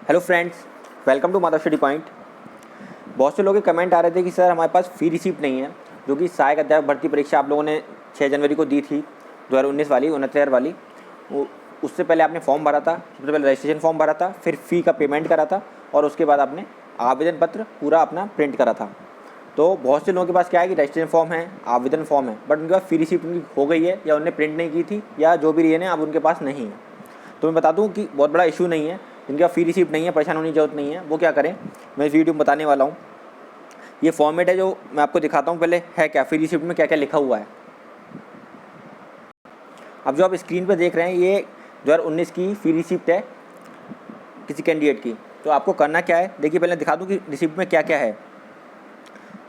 Hello friends, welcome to Madhav study point. बहुत से लोगों के कमेंट आ रहे थे कि सर हमारे पास फी रिसीप्ट नहीं है, जो कि सहायक अध्यापक भर्ती परीक्षा आप लोगों ने 6 जनवरी को दी थी 2019 वाली 69 वाली। उससे पहले आपने फॉर्म भरा था, सबसे पहले रजिस्ट्रेशन फॉर्म भरा था, फिर फ़ी का पेमेंट करा था और उसके बाद आपने आवेदन पत्र पूरा अपना प्रिंट करा था। तो बहुत से लोगों के पास क्या है कि रजिस्ट्रेशन फॉर्म है, आवेदन फॉर्म है, बट उनके पास फी रिसीप्ट उनकी हो गई है या उन्होंने प्रिंट नहीं की थी या जो भी रीज़न है अब उनके पास नहीं है। तो मैं बता दूं कि बहुत बड़ा इशू नहीं है, जिनका फी रिसीप्ट नहीं है परेशान होने की जरूरत नहीं है। वो क्या करें, मैं इस वीडियो में बताने वाला हूँ। ये फॉर्मेट है जो मैं आपको दिखाता हूँ। पहले है क्या फी रिसीप्ट में क्या क्या लिखा हुआ है। अब जो आप स्क्रीन पर देख रहे हैं ये 2019 की फी रिसीप्ट है किसी कैंडिडेट की। तो आपको करना क्या है, देखिए पहले दिखा दूँ कि रिसीप्ट में क्या क्या है।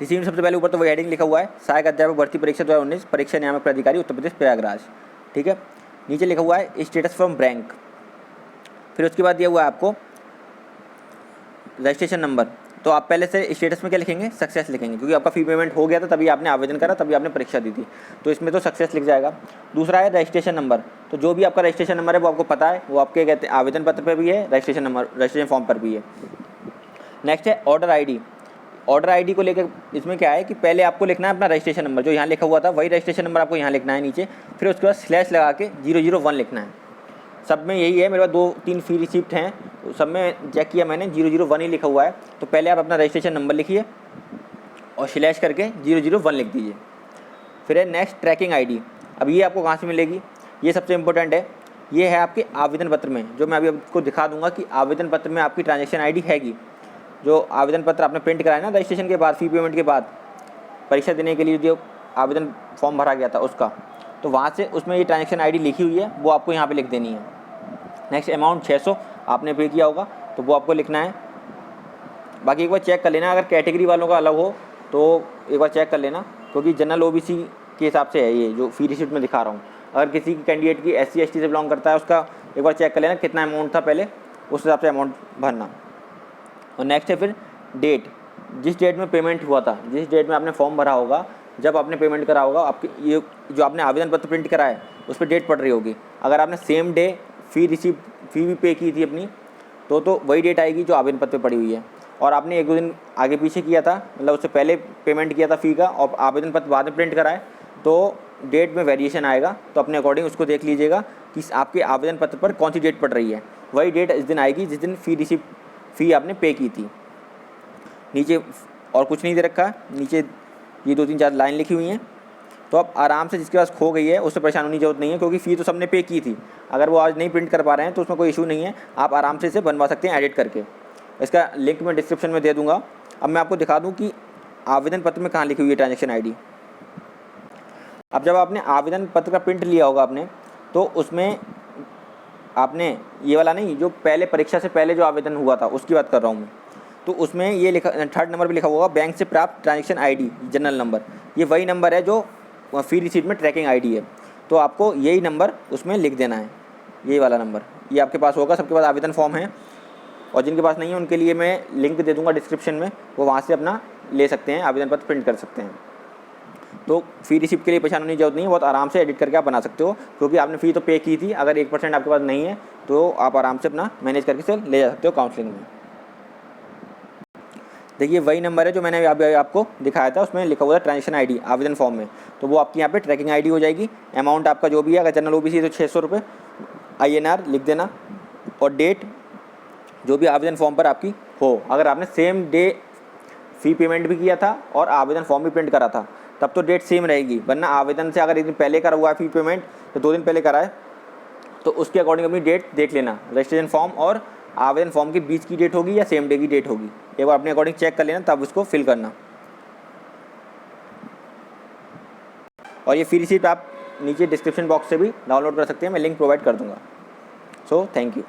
रिसीप्ट में सबसे पहले ऊपर तो वही हेडिंग लिखा हुआ है, सहायक अध्यापक भर्ती परीक्षा 2019 परीक्षा नियामक प्राधिकारी उत्तर प्रदेश प्रयागराज। ठीक है, नीचे लिखा हुआ है स्टेटस फ्रॉम बैंक। फिर उसके बाद दिया हुआ है आपको रजिस्ट्रेशन नंबर। तो आप पहले से स्टेटस में क्या लिखेंगे, सक्सेस लिखेंगे, क्योंकि आपका फी पेमेंट हो गया था तभी आपने आवेदन करा, तभी आपने परीक्षा दी थी, तो इसमें तो सक्सेस लिख जाएगा। दूसरा है रजिस्ट्रेशन नंबर। तो जो भी आपका रजिस्ट्रेशन नंबर है वो आपको पता है, वो आपके कहते हैं आवेदन पत्र पर भी है, रजिस्ट्रेशन नंबर रजिस्ट्रेशन फॉर्म पर भी है। नेक्स्ट है ऑर्डर आई। ऑर्डर आईडी को लेकर इसमें क्या है कि पहले आपको लिखना है अपना रजिस्ट्रेशन नंबर, जो यहाँ लिखा हुआ था वही रजिस्ट्रेशन नंबर आपको यहाँ लिखना है नीचे। फिर उसके बाद स्लैश लगा के 001 लिखना है। सब में यही है, मेरे पास 2-3 फी रिसिप्ट हैं, तो सब में चेक किया मैंने 001 ही लिखा हुआ है। तो पहले आप अपना रजिस्ट्रेशन नंबर लिखिए और स्लैश करके 001 लिख दीजिए। फिर है नेक्स्ट ट्रैकिंग आई। अब ये आपको कहाँ से मिलेगी, ये सबसे इंपॉर्टेंट है। ये है आपके आवेदन पत्र में, जो मैं अभी आपको दिखा दूंगा कि आवेदन पत्र में आपकी ट्रांजेक्शन आई हैगी। जो आवेदन पत्र आपने प्रिंट कराया ना रजिस्ट्रेशन के बाद, फी पेमेंट के बाद, परीक्षा देने के लिए जो आवेदन फॉर्म भरा गया था उसका, तो वहाँ से उसमें ये ट्रांजेक्शन आईडी लिखी हुई है, वो आपको यहाँ पे लिख देनी है। नेक्स्ट अमाउंट 600 आपने पे किया होगा, तो वो आपको लिखना है। बाकी एक बार चेक कर लेना, अगर कैटेगरी वालों का अलग हो तो एक बार चेक कर लेना, क्योंकि जनरल ओबीसी के हिसाब से है ये जो फी रिसिप्ट में दिखा रहा हूँ। अगर किसी की कैंडिडेट की SC ST से बिलोंग करता है, उसका एक बार चेक कर लेना कितना अमाउंट था पहले, उस हिसाब से अमाउंट भरना। और नेक्स्ट है फिर डेट, जिस डेट में पेमेंट हुआ था, जिस डेट में आपने फॉर्म भरा होगा, जब आपने पेमेंट करा होगा, आपके ये जो आपने आवेदन पत्र प्रिंट करा है उस पर डेट पड़ रही होगी। अगर आपने सेम डे फी भी पे की थी अपनी, तो वही डेट आएगी जो आवेदन पत्र पे पड़ी हुई है। और आपने 1-2 दिन आगे पीछे किया था, मतलब उससे पहले पेमेंट किया था फ़ी का, और आवेदन पत्र बाद में प्रिंट कराए, तो डेट में वेरिएशन आएगा। तो अपने अकॉर्डिंग उसको देख लीजिएगा कि आपके आवेदन पत्र पर कौन सी डेट पड़ रही है। वही डेट इस दिन आएगी जिस दिन फ़ी आपने पे की थी। नीचे और कुछ नहीं दे रखा है, नीचे ये 2-3-4 लाइन लिखी हुई हैं। तो आप आराम से, जिसके पास खो गई है उससे परेशान होने की जरूरत नहीं है, क्योंकि फ़ी तो सबने पे की थी। अगर वो आज नहीं प्रिंट कर पा रहे हैं तो उसमें कोई इशू नहीं है, आप आराम से इसे बनवा सकते हैं एडिट करके। इसका लिंक मैं डिस्क्रिप्शन में दे दूँगा। अब मैं आपको दिखा दूँ कि आवेदन पत्र में कहाँ लिखी हुई है ट्रांजेक्शन आई। अब जब आपने आवेदन पत्र का प्रिंट लिया होगा आपने, तो उसमें आपने ये वाला नहीं, जो पहले परीक्षा से पहले जो आवेदन हुआ था उसकी बात कर रहा हूँ मैं। तो उसमें ये लिखा, 3rd नंबर पे लिखा हुआ बैंक से प्राप्त ट्रांजेक्शन आईडी जनरल नंबर। ये वही नंबर है जो फी रिसीप्ट में ट्रैकिंग आईडी है। तो आपको यही नंबर उसमें लिख देना है, यही वाला नंबर। ये आपके पास होगा, सबके पास आवेदन फॉर्म है, और जिनके पास नहीं है उनके लिए मैं लिंक दे दूँगा डिस्क्रिप्शन में, वो वहाँ से अपना ले सकते हैं, आवेदन पत्र प्रिंट कर सकते हैं। तो फी रिसिप्ट के लिए परेशान होने की जरूरत नहीं है, बहुत आराम से एडिट करके आप बना सकते हो, क्योंकि आपने फ़ी तो पे की थी। अगर 1% आपके पास नहीं है तो आप आराम से अपना मैनेज करके से ले जा सकते हो काउंसलिंग में। देखिए वही नंबर है जो मैंने अभी आपको दिखाया था, उसमें लिखा हुआ है ट्रांजेक्शन आईडी आवेदन फॉर्म में, तो वो आपकी यहाँ पे ट्रैकिंग आईडी हो जाएगी। अमाउंट आपका जो भी है, अगर जनरल ओबीसी है तो 600 रुपये INR लिख देना, और डेट जो भी आवेदन फॉर्म पर आपकी हो। अगर आपने सेम डे फ़ी पेमेंट भी किया था और आवेदन फॉर्म भी प्रिंट करा था, तब तो डेट सेम रहेगी, वरना आवेदन से अगर 1 दिन पहले करा हुआ है फ़ी पेमेंट, तो 2 दिन पहले करा है, तो उसके अकॉर्डिंग अपनी डेट देख लेना। रजिस्ट्रेशन फॉर्म और आवेदन फॉर्म के बीच की डेट होगी या सेम डे की डेट होगी, एक बार अपने अकॉर्डिंग चेक कर लेना, तब उसको फिल करना। और ये फी रिसीप्ट आप नीचे डिस्क्रिप्शन बॉक्स से भी डाउनलोड कर सकते हैं, मैं लिंक प्रोवाइड कर दूँगा। So thank you.